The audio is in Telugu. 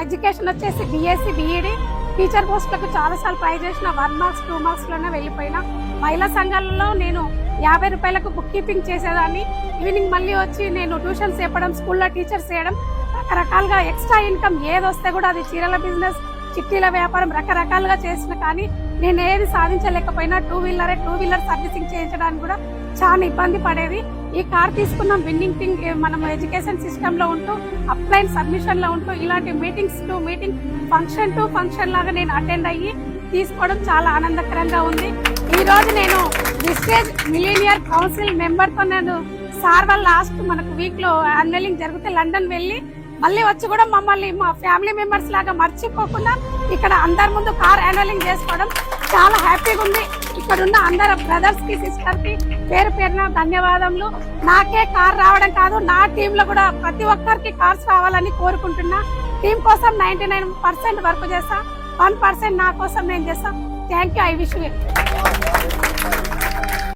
ఎడ్యుకేషన్ వచ్చేసి బీఎస్సీ బీఈడి టీచర్ పోస్టులకు చాలాసార్లు ట్రై చేసిన 1 మార్క్స్ 2 మార్క్స్లోనే వెళ్ళిపోయినా. మహిళా సంఘాలలో నేను 50 రూపాయలకు బుక్ కీపింగ్ చేసేదాన్ని. ఈవినింగ్ మళ్ళీ వచ్చి నేను ట్యూషన్స్ చెప్పడం, స్కూల్లో టీచర్స్ చేయడం, రకరకాలుగా ఎక్స్ట్రా ఇన్కమ్ ఏది వస్తే కూడా అది చీరల బిజినెస్, చిట్టీల వ్యాపారం రకరకాలుగా చేసిన కానీ నేను ఏది సాధించలేకపోయినా. టూ వీలర్ సర్వీసింగ్ చేయించడానికి కూడా చాలా ఇబ్బంది పడేది. ఈ కార్ తీసుకున్నాం విన్నింగ్ థింగ్. మనం ఎడ్యుకేషన్ సిస్టమ్ లో ఉంటూ అప్లైన్ సబ్మిషన్ లో ఉంటూ ఇలాంటి meetings to meeting, function to function లాగా నేను అటెండ్ అయ్యి తీసుకోవడం చాలా ఆనందకరంగా ఉంది. ఈ రోజు నేను విస్టేజ్ మిలీనియర్ కౌన్సిల్ మెంబర్ తో నేను సార్ వాళ్ళ లాస్ట్ మనకు వీక్ లో యాన్యువలింగ్ జరిగితే లండన్ వెళ్ళి మళ్ళీ వచ్చి కూడా మమ్మల్ని మా ఫ్యామిలీ మెంబర్స్ లాగా మర్చిపోకుండా ఇక్కడ అందరి ముందు కార్ యాన్యువలింగ్ చేసుకోవడం చాలా హ్యాపీగా ఉంది. ఇక్కడ ఉన్న అందరు బ్రదర్స్ కి సిస్టర్ కి పేరు పేరున ధన్యవాదములు. నాకే కార్ రావడం కాదు, నా టీమ్ లో కూడా ప్రతి ఒక్కరికి కార్స్ రావాలని కోరుకుంటున్నా. టీం కోసం 99% వర్క్ చేస్తా, 1% నా కోసం నేను చేస్తా. Thank you. I wish you.